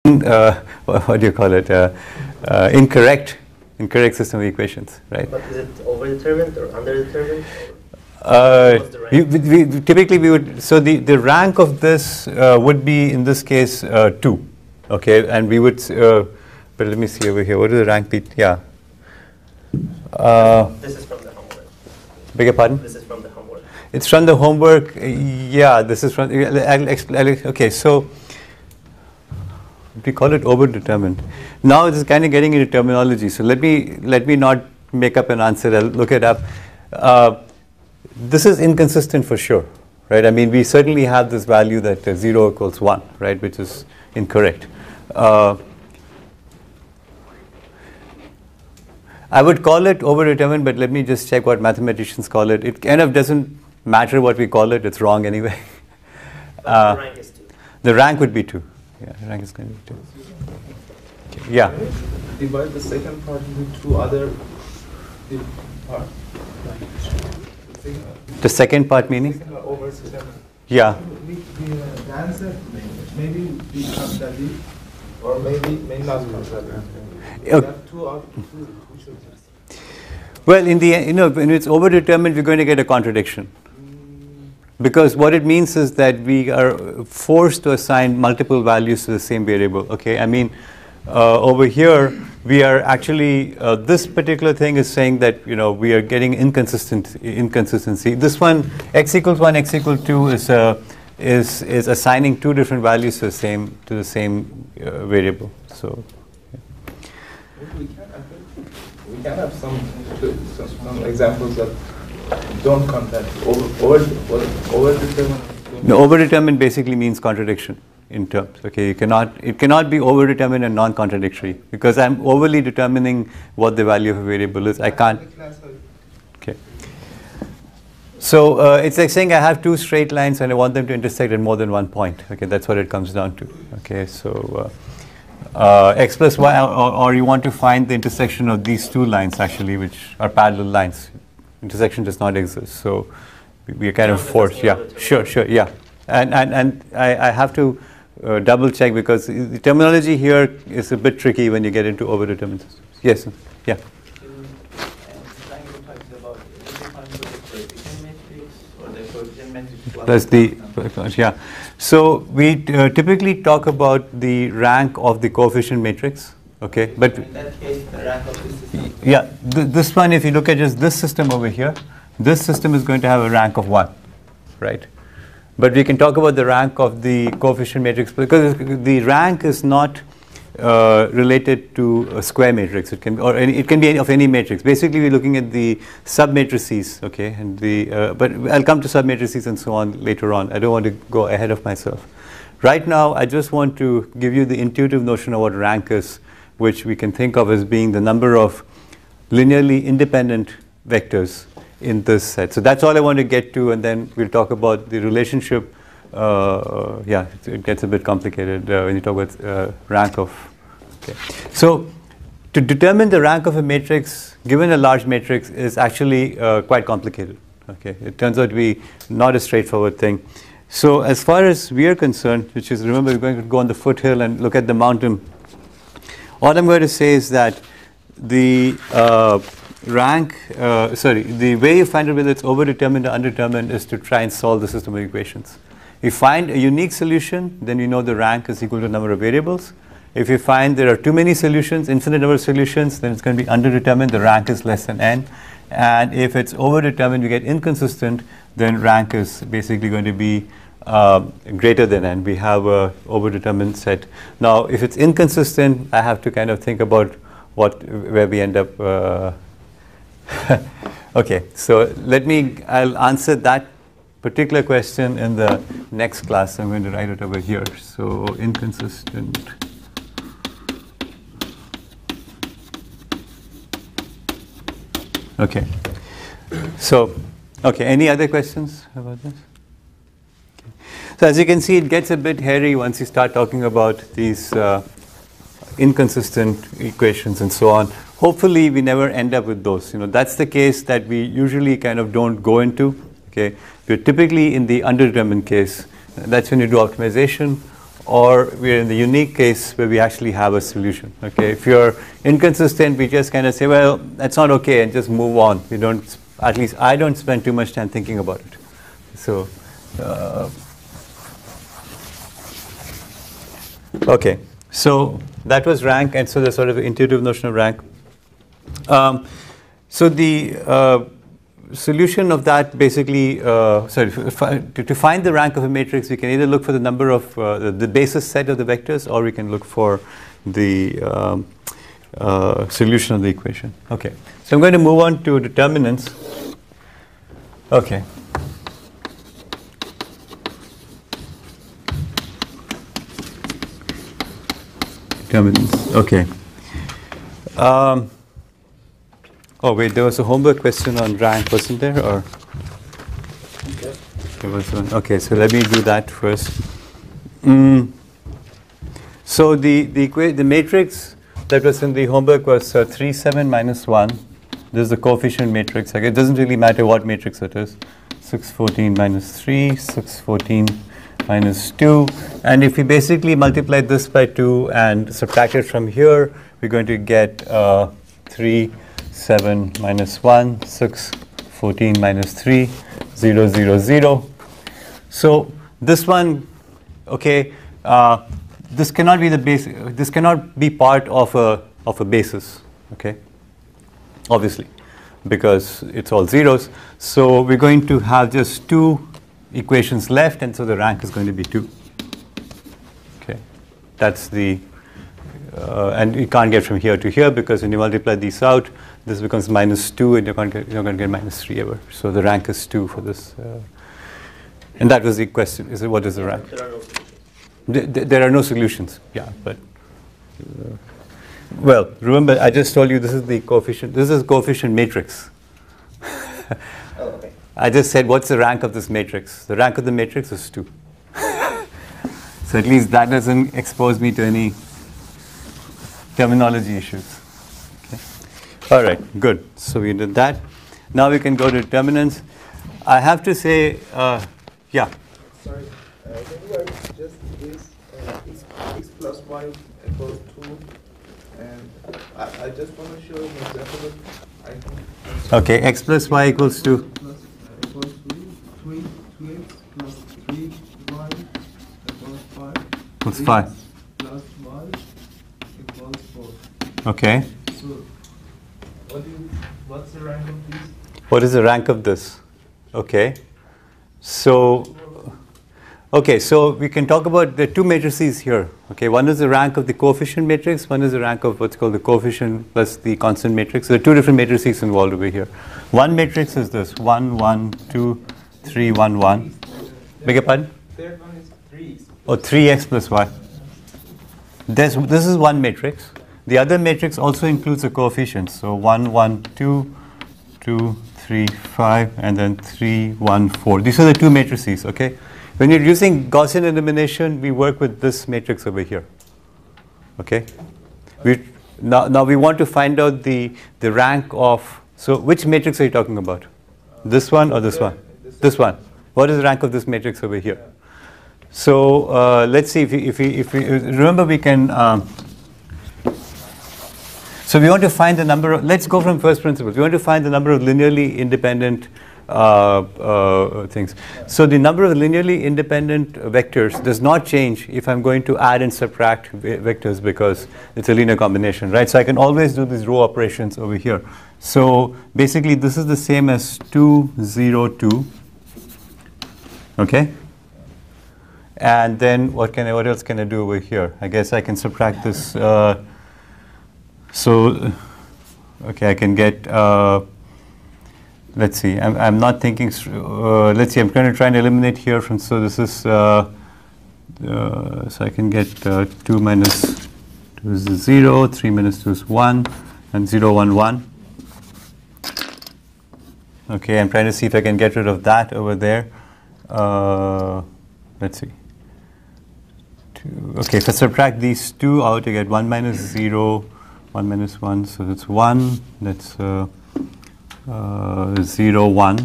what do you call it? Incorrect system of equations, right? But is it overdetermined or underdetermined? Typically we would, so the rank of this would be in this case 2, okay, and we would, but let me see over here, what is the rank be? Yeah. This is from the homework. Beg your pardon? This is from the homework. It's from the homework, yeah, this is from, okay, so we call it overdetermined. Now it's kind of getting into terminology, so let me not make up an answer, I'll look it up. This is inconsistent for sure, right? I mean, we certainly have this value that 0 equals 1, right, which is incorrect. I would call it overdetermined, but let me just check what mathematicians call it. It kind of doesn't matter what we call it, it's wrong anyway. The rank is 2. The rank would be 2. Yeah, the rank is going to be 2. Yeah. Divide the second part into 2 other parts. The second part meaning? Yeah. The answer maybe becomes that deep, or maybe may not come that deep. Okay. Well, in the end, when it's overdetermined, we're going to get a contradiction. Because what it means is that we are forced to assign multiple values to the same variable. Okay, I mean, over here we are actually this particular thing is saying that we are getting inconsistency. This one, x equals 1, x equals 2 is assigning 2 different values to the same variable. So we can have some examples that don't contact overdetermined. No, overdetermined basically means contradiction in terms. Okay, it cannot be overdetermined and non-contradictory because I'm overly determining what the value of a variable is. I can't. Okay. So it's like saying I have 2 straight lines and I want them to intersect at more than one point. Okay, that's what it comes down to. Okay, so x plus y, or you want to find the intersection of these 2 lines actually, which are parallel lines. Intersection does not exist, so we are kind of forced. Yeah, sure, yeah. And I have to double check because the terminology here is a bit tricky when you get into overdetermined systems. Yes, yeah. That's the yeah. So we typically talk about the rank of the coefficient matrix. Okay, but in that case, the rank of this system. Yeah, this one, if you look at just this system over here, this system is going to have a rank of 1, right? But we can talk about the rank of the coefficient matrix because the rank is not related to a square matrix. It can be, or it can be of any matrix. Basically, we're looking at the submatrices, okay, and but I'll come to submatrices and so on later on. I don't want to go ahead of myself. Right now, I just want to give you the intuitive notion of what rank is, which we can think of as being the number of linearly independent vectors in this set. So that's all I want to get to, and then we'll talk about the relationship. Yeah, it gets a bit complicated when you talk about rank of. Okay. So to determine the rank of a matrix, given a large matrix, is actually quite complicated. Okay, it turns out to be not a straightforward thing. So as far as we are concerned, which is, remember, we're going to go on the foothill and look at the mountain. All I'm going to say is that the the way you find out whether it's overdetermined or undetermined is to try and solve the system of equations. If you find a unique solution, then you know the rank is equal to the number of variables. If you find there are too many solutions, infinite number of solutions, then it's going to be underdetermined, the rank is less than n. And if it's overdetermined, you get inconsistent, then rank is basically going to be greater than n. We have a overdetermined set. Now, if it's inconsistent, I have to kind of think about where we end up. Okay, so I'll answer that particular question in the next class. I'm going to write it over here. So inconsistent. Okay. So, okay, any other questions about this? Okay. So as you can see, it gets a bit hairy once you start talking about these inconsistent equations and so on. Hopefully, we never end up with those. That's the case that we usually kind of don't go into. Okay, we're typically in the underdetermined case. That's when you do optimization, or we're in the unique case where we actually have a solution. Okay, if you're inconsistent, we just kind of say, well, that's not okay, and just move on. We don't, at least I don't spend too much time thinking about it. So, okay, so that was rank, and so the sort of intuitive notion of rank. So the solution of that basically, to find the rank of a matrix, we can either look for the number of the basis set of the vectors, or we can look for the solution of the equation. Okay, so I'm going to move on to determinants. Okay. Determinants. Okay. Oh wait, there was a homework question on rank, wasn't there? Or there was one. Okay, so let me do that first. So the matrix that was in the homework was 3, 7, minus 1. This is the coefficient matrix. Like, it doesn't really matter what matrix it is. 6, 14, minus 3, 6, 14, minus 2. And if we basically multiply this by 2 and subtract it from here, we're going to get 3, 7, minus 1, 6, 14, minus 3, 0, 0, 0. So this one, okay, this cannot be the base. This cannot be part of a basis, okay? Obviously, because it's all zeros. So we're going to have just 2 equations left, and so the rank is going to be 2. Okay, that's the and you can't get from here to here, because when you multiply these out, this becomes minus 2, and you're not going to get minus 3 ever. So the rank is 2 for this. And that was the question: is it, what is the rank? There are no solutions. Yeah, but well, remember I just told you this is the coefficient. This is coefficient matrix. Oh, okay. I just said, what's the rank of this matrix? The rank of the matrix is 2. So at least that doesn't expose me to any terminology issues. Okay. All right, good. So we did that. Now we can go to determinants. I have to say, yeah. Sorry, can you write just this x plus y equals 2, and I just want to show an example of I think. Okay, x plus y equals 2. Plus equals 2, 2x plus 3y equals 5. What's 5? Plus y equals 4. Okay. So, what's the rank of this? What is the rank of this? Okay. So, okay, so we can talk about the 2 matrices here. Okay, one is the rank of the coefficient matrix, one is the rank of what's called the coefficient plus the constant matrix. So there are 2 different matrices involved over here. One matrix is this: 1, 1, 2, 3, 1, 1. Beg your pardon? Third one is 3x. Oh, 3x plus y. This is one matrix. The other matrix also includes a coefficient. So 1, 1, 2, 2, 3, 5, and then 3, 1, 4. These are the 2 matrices, okay? When you're using Gaussian elimination, we work with this matrix over here, okay? Now we want to find out the rank of, so which matrix are you talking about? This one or this one? This one. What is the rank of this matrix over here? So let's see if we remember, we can, so we want to find the number of, let's go from first principles. We want to find the number of linearly independent things. So the number of linearly independent vectors does not change if I'm going to add and subtract vectors, because it's a linear combination, right? So I can always do these row operations over here. So basically this is the same as 2, 0, 2. Okay? And then what else can I do over here? I guess I can subtract this. So, okay, I can get, let's see, I'm not thinking, let's see, I'm going to try and eliminate here from, so this is, so I can get 2 minus 2 is 0, 3 minus 2 is 1, and 0, 1, 1. Okay, I'm trying to see if I can get rid of that over there. Let's see. Okay, if I subtract these 2 out, I get 1 minus 0, 1 minus 1, so that's 1, that's 0, 1.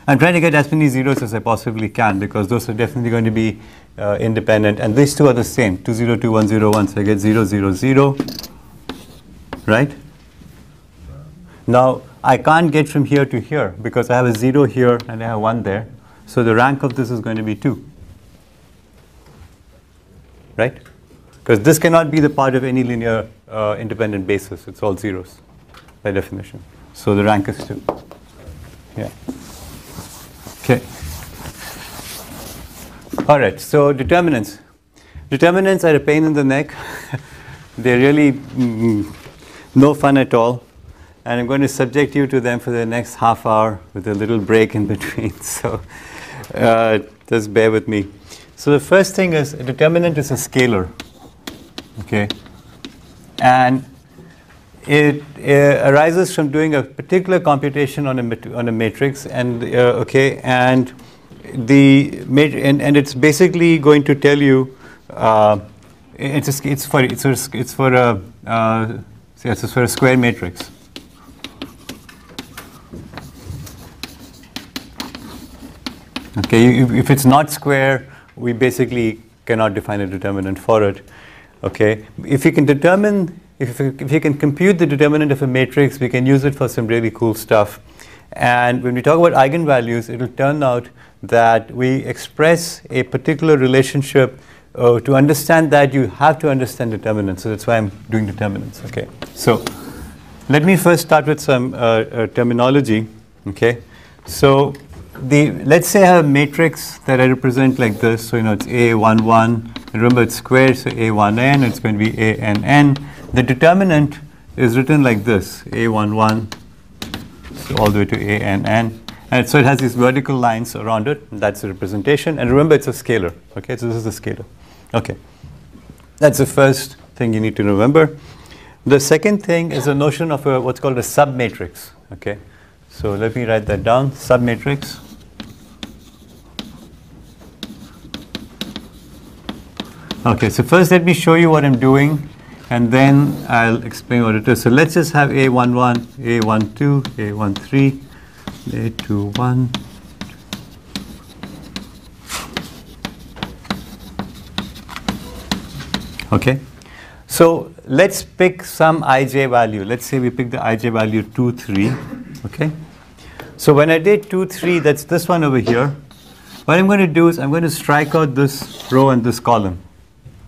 I'm trying to get as many zeros as I possibly can, because those are definitely going to be independent, and these two are the same, 2, 0, 2, 1, 0, 1, so I get 0, 0, 0, right? Now, I can't get from here to here because I have a 0 here and I have 1 there, so the rank of this is going to be 2, right? Because this cannot be the part of any linear independent basis, it's all zeros by definition, so the rank is 2. Yeah. Okay. All right, so determinants. Determinants are a pain in the neck. They're really no fun at all. And I'm going to subject you to them for the next half hour with a little break in between. So just bear with me. So the first thing is a determinant is a scalar. Okay. And it arises from doing a particular computation on a matrix, and okay, and it's basically going to tell you it's for a square matrix. Okay, if it's not square, we basically cannot define a determinant for it. Okay, if you can determine, if you can compute the determinant of a matrix, we can use it for some really cool stuff. And when we talk about eigenvalues, it will turn out that we express a particular relationship. To understand that, you have to understand determinants. So that's why I'm doing determinants. Okay, so let me first start with some terminology. Okay, so let's say I have a matrix that I represent like this. So it's A11. Remember, it's squared, so A1n. It's going to be ANN. The determinant is written like this: A11, so all the way to ANN. And so it has these vertical lines around it. And that's the representation. And remember, it's a scalar. Okay, so this is a scalar. Okay, that's the first thing you need to remember. The second thing is the notion of what's called a submatrix. Okay, so let me write that down. Submatrix. Okay, so first let me show you what I'm doing, and then I'll explain what it is. So let's just have A11, A12, A13, A21. Okay, so let's pick some ij value. Let's say we pick the ij value 2, 3. Okay, so when I did 2, 3, that's this one over here. What I'm going to do is I'm going to strike out this row and this column.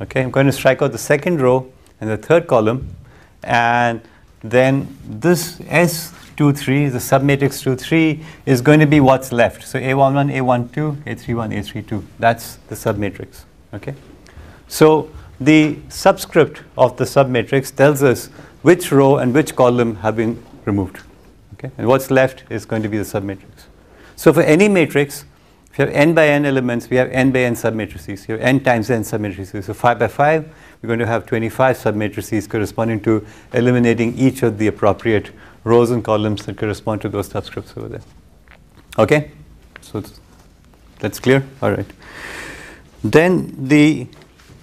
Okay, I'm going to strike out the second row and the third column, and then this S23, the submatrix 2, 3, is going to be what's left. So A11, A12, A31, A32. That's the submatrix. Okay, so the subscript of the submatrix tells us which row and which column have been removed. Okay, and what's left is going to be the submatrix. So for any matrix, if you have n by n elements, we have n by n submatrices. You have n times n submatrices. So 5 by 5, we're going to have 25 submatrices corresponding to eliminating each of the appropriate rows and columns that correspond to those subscripts over there. Okay? So that's clear? All right. Then the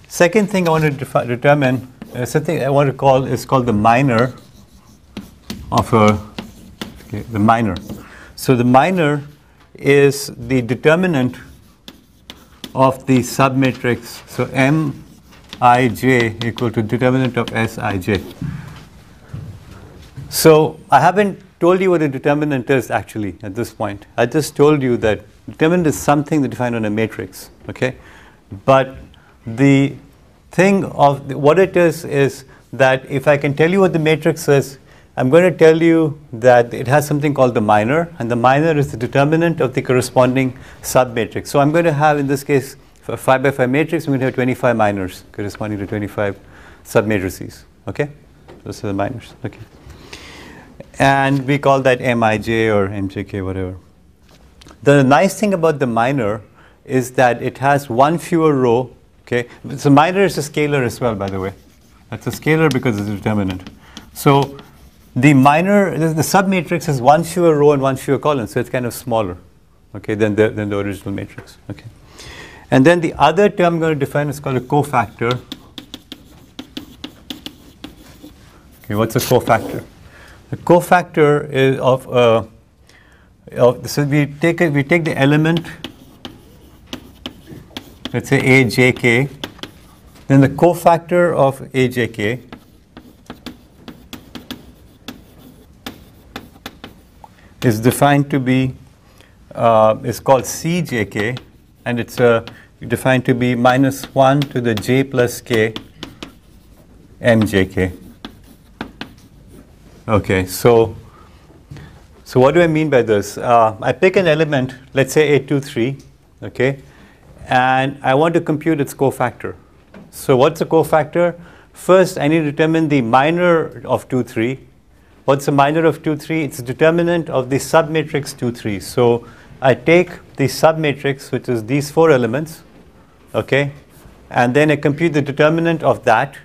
second thing I want to determine, something I want to call is called the minor of the minor. So the minor is the determinant of the submatrix. So Mij equal to determinant of Sij. So I haven't told you what a determinant is actually at this point. I just told you that determinant is something defined on a matrix. Okay, but the thing of what it is that if I can tell you what the matrix is, I'm going to tell you that it has something called the minor, and the minor is the determinant of the corresponding submatrix. So I'm going to have, in this case, for a 5 by 5 matrix, I'm going to have 25 minors corresponding to 25 submatrices. Okay, those are the minors. Okay, and we call that Mij or Mjk, whatever. The nice thing about the minor is that it has one fewer row. Okay, so minor is a scalar as well, by the way. That's a scalar because it's a determinant. So the minor, the submatrix has one fewer row and one fewer column, so it's kind of smaller, okay, than the original matrix. Okay, and then the other term I'm going to define is called a cofactor. Okay, what's a cofactor? The cofactor is so we take the element let's say AJK, then the cofactor of AJK is defined to be, is called CJK, and it's defined to be minus 1 to the j plus k mjk. Okay, so what do I mean by this? I pick an element, let's say A23, okay, and I want to compute its cofactor. So what's the cofactor? First, I need to determine the minor of 2, 3. What's the minor of 2, 3? It's the determinant of the submatrix 2, 3. So I take the submatrix, which is these 4 elements, okay, and then I compute the determinant of that,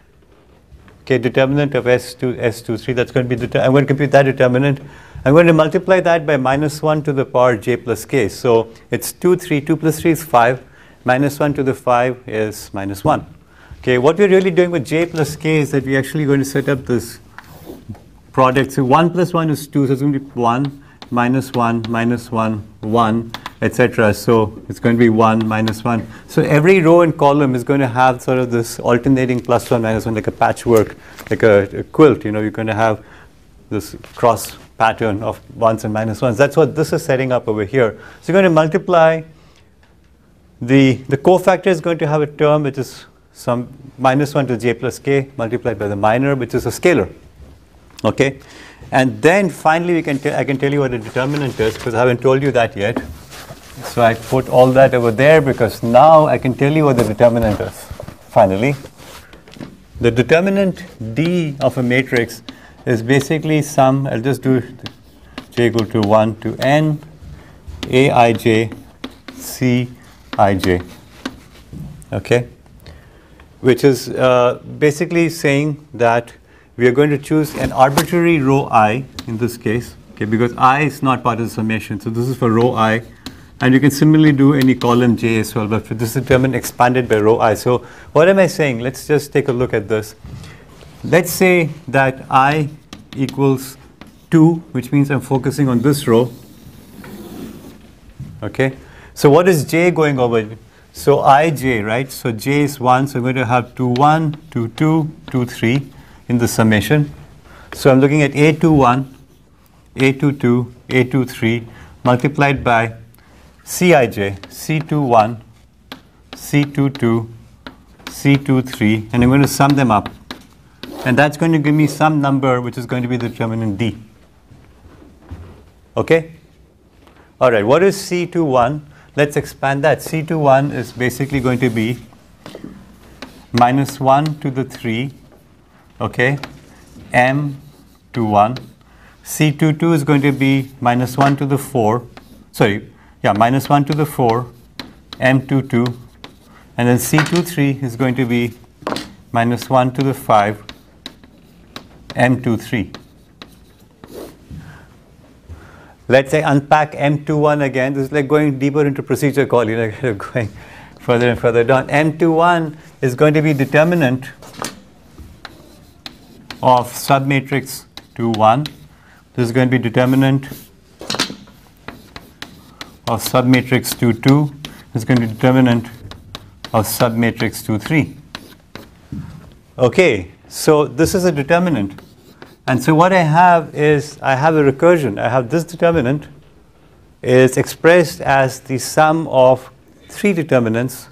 okay, determinant of S2, 3. That's going to be, I'm going to compute that determinant. I'm going to multiply that by minus 1 to the power j plus k. So it's 2, 3, 2 plus 3 is 5, minus 1 to the 5 is minus 1. Okay, what we're really doing with j plus k is that we're actually going to set up this product. So 1 plus 1 is 2, so it's going to be 1, minus 1, minus 1, 1, etc. So it's going to be 1, minus 1. So every row and column is going to have sort of this alternating plus 1, minus 1, like a patchwork, like a quilt. You know, you're going to have this cross pattern of 1s and minus 1s. That's what this is setting up over here. So you're going to multiply, the cofactor is going to have a term which is some minus 1 to j plus k multiplied by the minor, which is a scalar. Okay, and then finally I can tell you what the determinant is, because I haven't told you that yet. So I put all that over there because now I can tell you what the determinant is. Finally, the determinant D of a matrix is basically some, I'll just do j equal to 1 to n aij cij, okay, which is basically saying that we are going to choose an arbitrary row I in this case, okay, because I is not part of the summation. So this is for row I, and you can similarly do any column j as well, but for this determinant expanded by row I. So what am I saying? Let's just take a look at this. Let's say that I equals 2, which means I'm focusing on this row. Okay, so what is j going over? So ij, right? So j is 1, so I'm going to have 2, 1, 2, 2, 2, 3 in the summation. So I'm looking at A21, A22, A23 multiplied by Cij, C21, C22, C23, and I'm going to sum them up. And that's going to give me some number which is going to be the determinant D. Okay? All right, what is C21? Let's expand that. C21 is basically going to be minus 1 to the 3, okay, M21. C22 is going to be minus 1 to the 4, minus 1 to the 4, M22. And then C23 is going to be minus 1 to the 5, M23. Let's say unpack M21 again. This is like going deeper into procedure call, you know, going further and further down. M21 is going to be determinant of submatrix 2, 1. This is going to be determinant of submatrix 2, 2. This is going to be determinant of submatrix 2, 3. Okay, so this is a determinant. And so what I have is, I have a recursion. I have this determinant is expressed as the sum of 3 determinants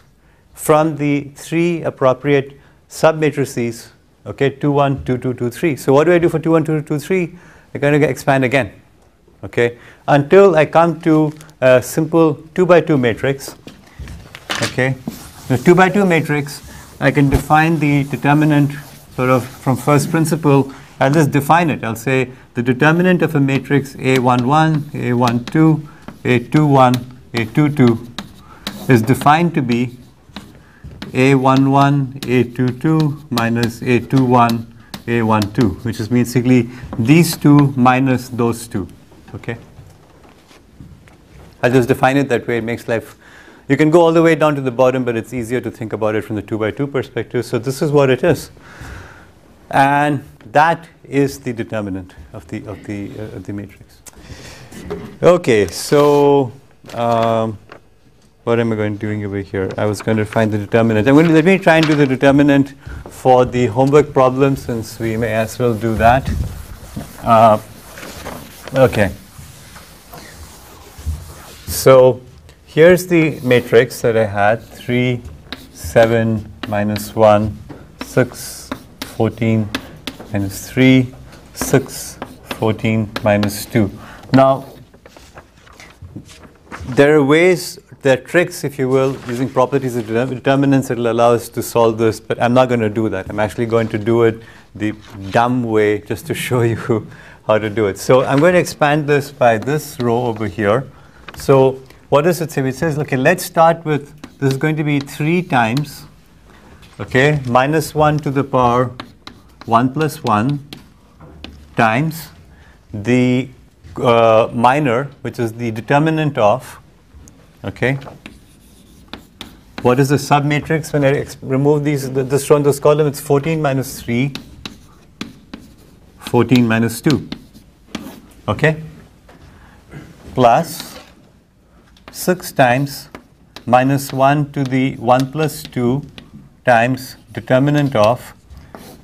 from the 3 appropriate submatrices, okay, 2, 1, 2, 2, 2, 3. So what do I do for 2, 1, 2, 2, 3? I'm going to expand again, okay, until I come to a simple 2 by 2 matrix, okay. The 2 by 2 matrix, I can define the determinant sort of from first principle. I'll just define it. I'll say the determinant of a matrix A11, A12, A21, A22 is defined to be A11, A22 minus A21, A12, which is basically these two minus those two. Okay? I'll just define it that way. It makes life. You can go all the way down to the bottom, but it's easier to think about it from the 2 by 2 perspective. So this is what it is. And that is the determinant of the matrix. Okay, so what am I going to doing over here? I was going to find the determinant. Let me try and do the determinant for the homework problem, since we may as well do that. Okay. So here's the matrix that I had: 3, 7, minus 1, 6, 14, minus 3, 6, 14, minus 2. Now, there are ways, there are tricks, if you will, using properties of determinants that will allow us to solve this, but I'm not going to do that. I'm actually going to do it the dumb way, just to show you how to do it. So I'm going to expand this by this row over here. So what does it say? It says, okay, let's start with, this is going to be 3 times, okay, minus 1 to the power 1 plus 1 times the minor, which is the determinant of, okay, what is the submatrix when I remove these, this row in this column? It's 14 minus 3, 14 minus 2, okay, plus 6 times minus 1 to the 1 plus 2 times determinant of.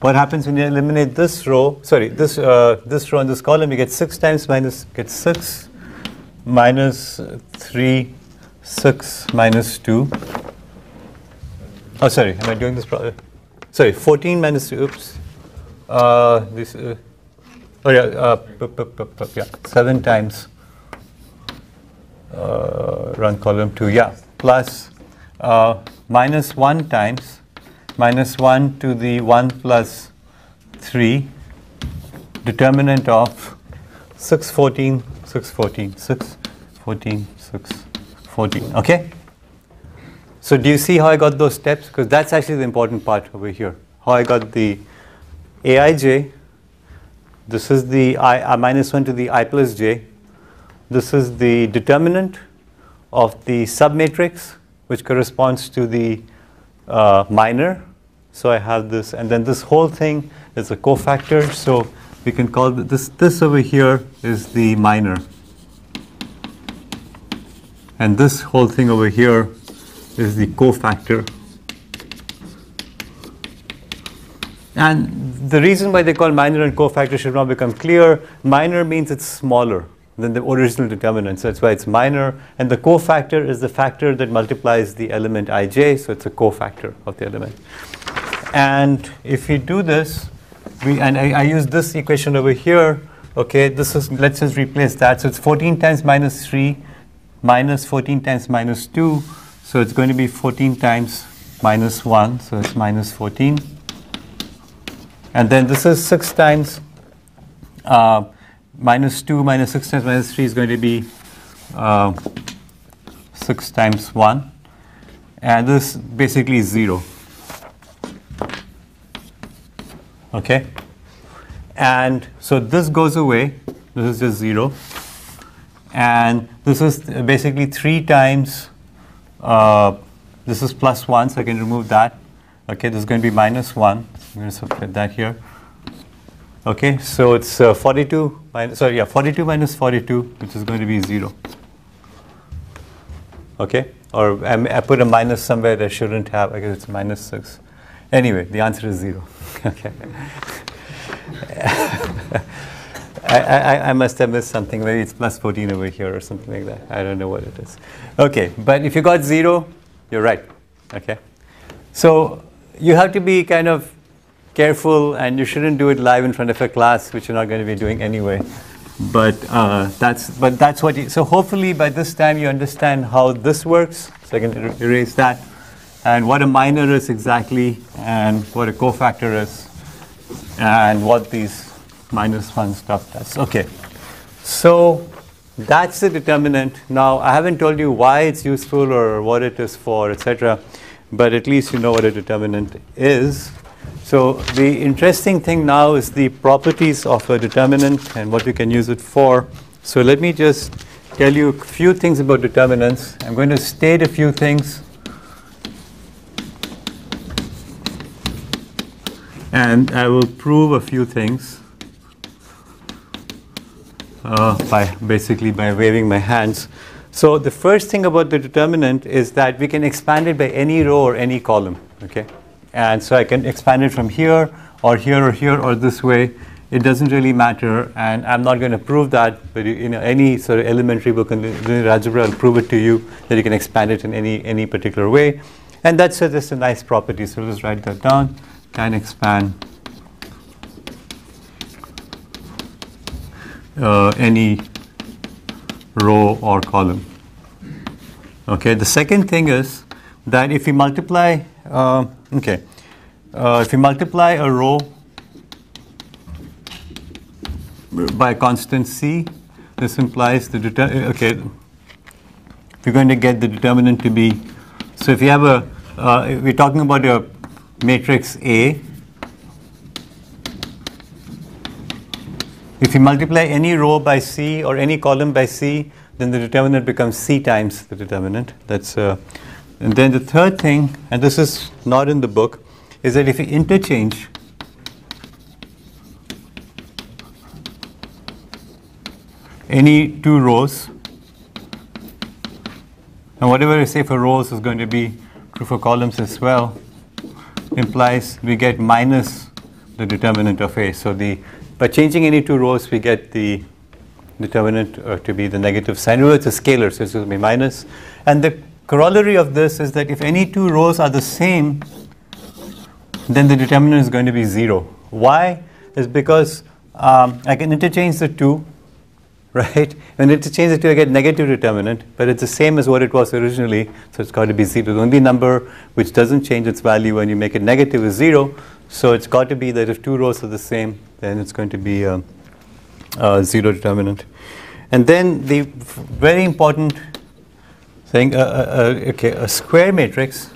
What happens when you eliminate this row, sorry, this row in this column? You get 6 times minus, get 6 minus 3, 6 minus 2. Oh, sorry, am I doing this properly? Sorry, 14 minus 2, oops. This, oh yeah, yeah, 7 times, run column 2, yeah, plus minus 1 times minus 1 to the 1 plus 3 determinant of 6, 14, 6, 14, 6, 14, 6, 14, okay? So do you see how I got those steps? Because that's actually the important part over here. How I got the aij, this is the I minus 1 to the I plus j, this is the determinant of the submatrix, which corresponds to the minor. So I have this, and then this whole thing is a cofactor, so we can call this over here is the minor, and this whole thing over here is the cofactor. And the reason why they call minor and cofactor should now become clear. Minor means it's smaller than the original determinant, so that's why it's minor, and the cofactor is the factor that multiplies the element ij, so it's a cofactor of the element. And if we do this, I use this equation over here, okay, this is, let's just replace that, so it's 14 times minus 3 minus 14 times minus 2, so it's going to be 14 times minus 1, so it's minus 14, and then this is 6 times minus 2 minus 6 times minus 3 is going to be 6 times 1, and this basically is 0. Okay, and so this goes away, this is just 0, and this is basically 3 times, this is plus 1, so I can remove that. Okay, this is going to be minus 1, I'm going to subtract that here. Okay, so it's 42 minus, sorry, yeah, 42 minus 42, which is going to be 0. Okay, or I put a minus somewhere that I shouldn't have, I guess it's minus 6. Anyway, the answer is 0. Okay. I must have missed something. Maybe it's plus 14 over here or something like that. I don't know what it is. Okay, but if you got 0, you're right. Okay. So you have to be kind of careful, and you shouldn't do it live in front of a class, which you're not going to be doing anyway. But that's what. So hopefully by this time you understand how this works. So I can erase that, and what a minor is exactly, and what a cofactor is, and what these minus 1 stuff does. Okay, so that's the determinant. Now I haven't told you why it's useful or what it is for, etc., but at least you know what a determinant is. So the interesting thing now is the properties of a determinant and what you can use it for. So let me just tell you a few things about determinants. I'm going to state a few things, and I will prove a few things by waving my hands. So the first thing about the determinant is that we can expand it by any row or any column, okay? And so I can expand it from here or here or here or this way. It doesn't really matter, and I'm not going to prove that, but any sort of elementary book in linear algebra will prove it to you that you can expand it in any particular way. And that's just a nice property, so let's write that down. Can expand any row or column. Okay, the second thing is that if you multiply, if you multiply a row by a constant c, this implies the we're going to get the determinant to be, so if you have a, we're talking about a matrix A. If you multiply any row by C or any column by C, then the determinant becomes C times the determinant. That's and then the third thing, and this is not in the book, is that if you interchange any two rows, and whatever I say for rows is going to be true for columns as well, implies we get minus the determinant of A. So by changing any two rows, we get the determinant to be the negative sign. Remember, it's a scalar, so it's going to be minus. And the corollary of this is that if any two rows are the same, then the determinant is going to be 0. Why? Is because I can interchange the two, right? When I interchange the two, I get negative determinant, but it's the same as what it was originally, so it's got to be 0. The only number which doesn't change its value when you make it negative is 0, so it's got to be that if two rows are the same, then it's going to be a 0 determinant. And then the very important thing, a square matrix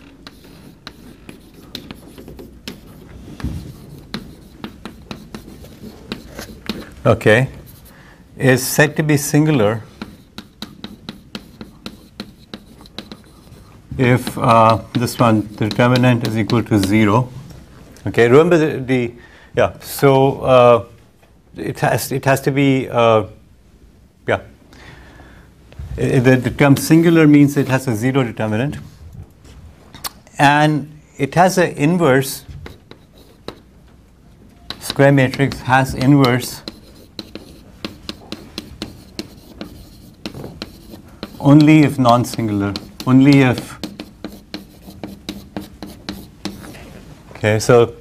is said to be singular if this one, the determinant is equal to 0. Okay, remember so it has to be the term singular means it has a 0 determinant, and it has an inverse. Square matrix has inverse only if non-singular, only if, okay, so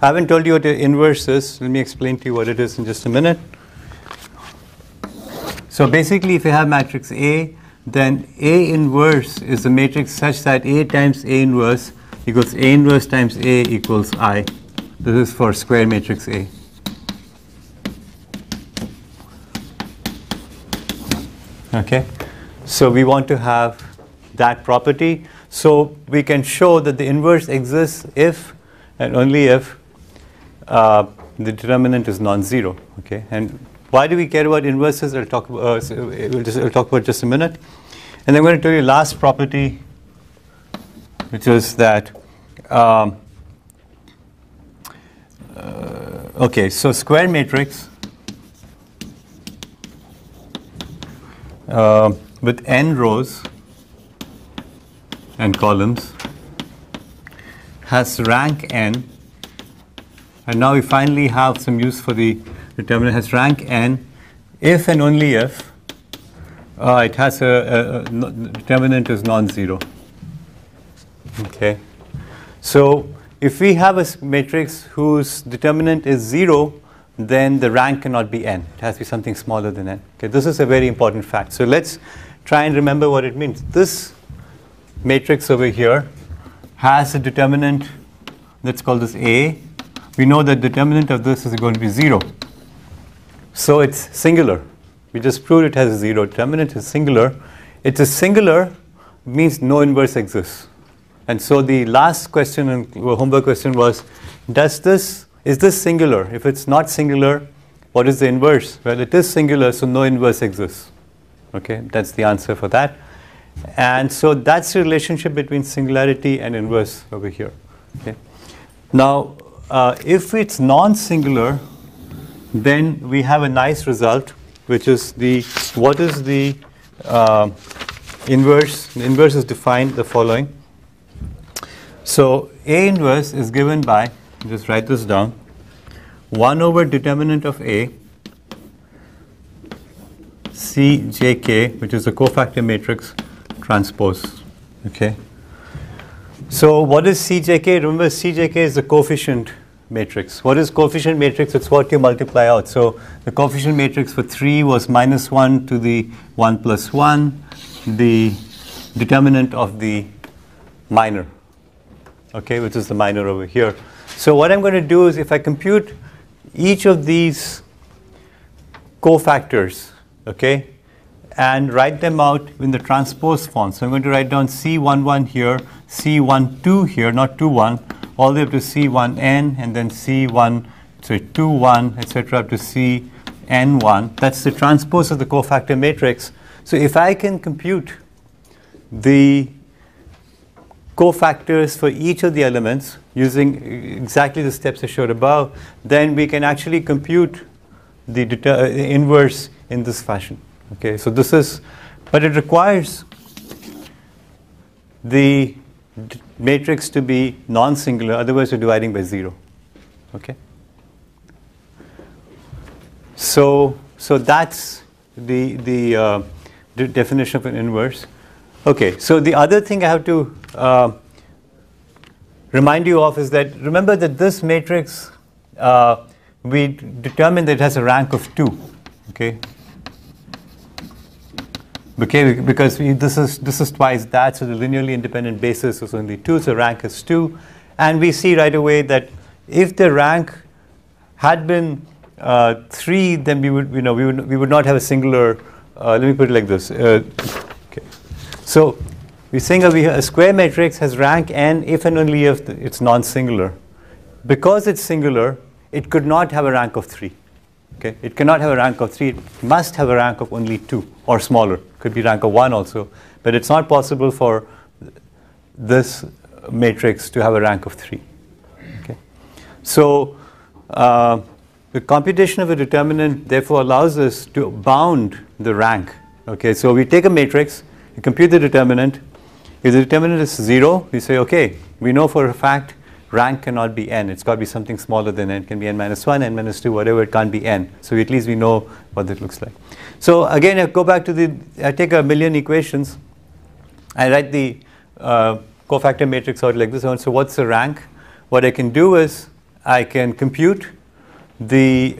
I haven't told you what the inverse is. Let me explain to you what it is in just a minute. So basically, if you have matrix A, then A inverse is a matrix such that A times A inverse equals A inverse times A equals I. This is for square matrix A. Okay, so we want to have that property. So we can show that the inverse exists if and only if the determinant is non-zero. Okay, and why do we care about inverses? I'll talk about just a minute. And I'm going to tell you last property, which is that okay, so square matrix with n rows and columns has rank n, and now we finally have some use for the determinant, has rank n if and only if it has a determinant is non-zero. Okay, so if we have a matrix whose determinant is 0, then the rank cannot be n. It has to be something smaller than n. Okay, this is a very important fact. So let's try and remember what it means. This matrix over here has a determinant, let's call this A. We know that determinant of this is going to be 0. So it's singular. We just proved it has a 0. Determinant is singular. It is singular means no inverse exists. And so the last question and homework question was, is this singular? If it's not singular, what is the inverse? Well, it is singular, so no inverse exists. Okay, that's the answer for that. And so that's the relationship between singularity and inverse over here. Okay. Now, if it's non-singular, then we have a nice result, which is what is the inverse. The inverse is defined the following. So A inverse is given by, just write this down, 1 over determinant of A Cjk, which is the cofactor matrix transpose. Okay. So what is Cjk? Remember, Cjk is the coefficient matrix. What is coefficient matrix? It's what you multiply out. So the coefficient matrix for 3 was -1 to the 1 plus 1, the determinant of the minor, okay, which is the minor over here. So what I'm going to do is, if I compute each of these cofactors, okay, and write them out in the transpose form. So I'm going to write down C11 here, C12 here, not 21, all the way up to C1n, and then C21, etc., up to Cn1. That's the transpose of the cofactor matrix. So if I can compute the cofactors for each of the elements using exactly the steps I showed above, then we can actually compute the inverse in this fashion. Okay, so this is, but it requires the matrix to be non-singular, otherwise we're dividing by 0. Okay, so that's the definition of an inverse. Okay, so the other thing I have to remind you of is that, remember that this matrix, we determined that it has a rank of 2. Okay. Okay, because this is twice that, so the linearly independent basis is only 2, so rank is 2, and we see right away that if the rank had been 3, then we would not have a singular. Let me put it like this. Okay, so we're saying a square matrix has rank n if and only if it's non-singular. Because it's singular, it could not have a rank of 3. Okay, it cannot have a rank of 3. It must have a rank of only 2 or smaller. Could be rank of 1 also, but it's not possible for this matrix to have a rank of 3. Okay, so the computation of a determinant therefore allows us to bound the rank. Okay, so we take a matrix, we compute the determinant. If the determinant is 0, we say, okay, we know for a fact rank cannot be n. It's got to be something smaller than n. It can be n minus 1, n minus 2, whatever. It can't be n. So at least we know what that looks like. So again, I go back to I take a million equations. I write the cofactor matrix out like this. So what's the rank? What I can do is I can compute the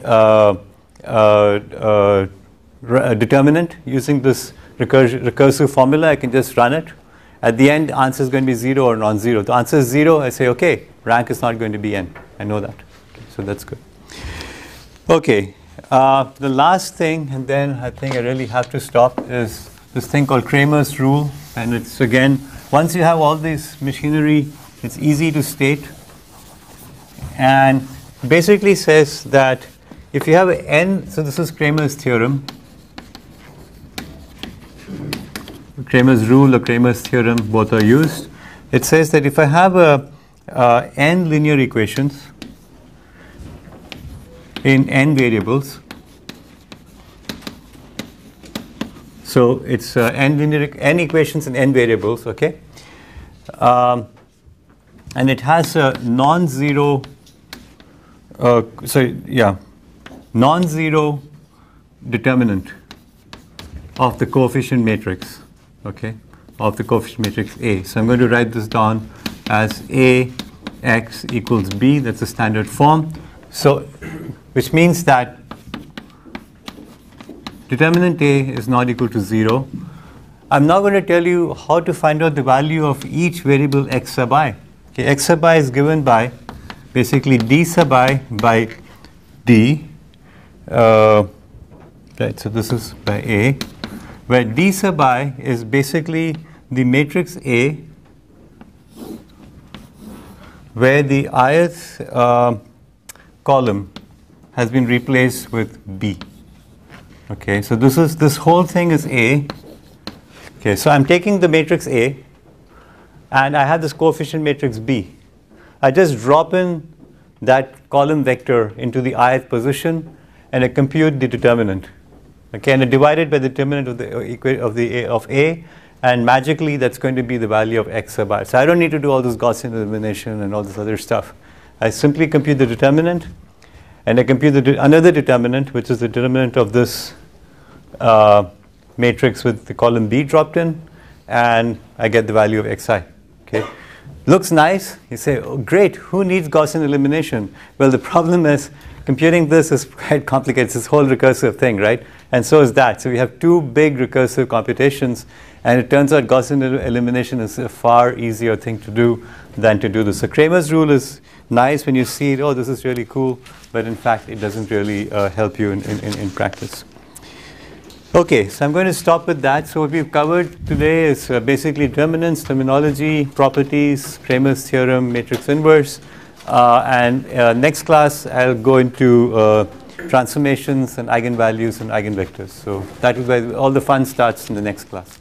determinant using this recursive formula. I can just run it. At the end, answer is going to be 0 or non-zero. The answer is 0. I say, okay, rank is not going to be n. I know that. Okay, so that's good. Okay, the last thing, and then I think I really have to stop, is this thing called Kramer's rule. And it's, again, once you have all this machinery, it's easy to state. And basically says that if you have n, so this is Kramer's theorem. Kramer's rule or Kramer's theorem, both are used. It says that if I have n linear equations in n variables, so it's n equations in n variables, okay, and it has a non-zero, non-zero determinant of the coefficient matrix. Okay, of the coefficient matrix A. So I'm going to write this down as A x equals B. That's the standard form. So, which means that determinant A is not equal to 0. I'm now going to tell you how to find out the value of each variable x sub I. Okay, x sub I is given by basically d sub I by d. Right. So this is by A, where d sub I is basically the matrix A, where the ith column has been replaced with B. Okay, so this whole thing is A. Okay, so I'm taking the matrix A, and I have this coefficient matrix B. I just drop in that column vector into the ith position, and I compute the determinant. Okay, and divided by the determinant of A, and magically that's going to be the value of x bar. So I don't need to do all this Gaussian elimination and all this other stuff. I simply compute the determinant, and I compute another determinant, which is the determinant of this matrix with the column B dropped in, and I get the value of xi. Okay, looks nice. You say, oh, great. Who needs Gaussian elimination? Well, the problem is computing this is quite complicated. It's this whole recursive thing, right? And so is that. So we have two big recursive computations, and it turns out Gaussian elimination is a far easier thing to do than to do this. So Kramer's rule is nice when you see it, oh, this is really cool, but in fact, it doesn't really help you in practice. Okay, so I'm going to stop with that. So what we've covered today is basically determinants, terminology, properties, Kramer's theorem, matrix inverse. And next class, I'll go into transformations and eigenvalues and eigenvectors. So that is where all the fun starts in the next class.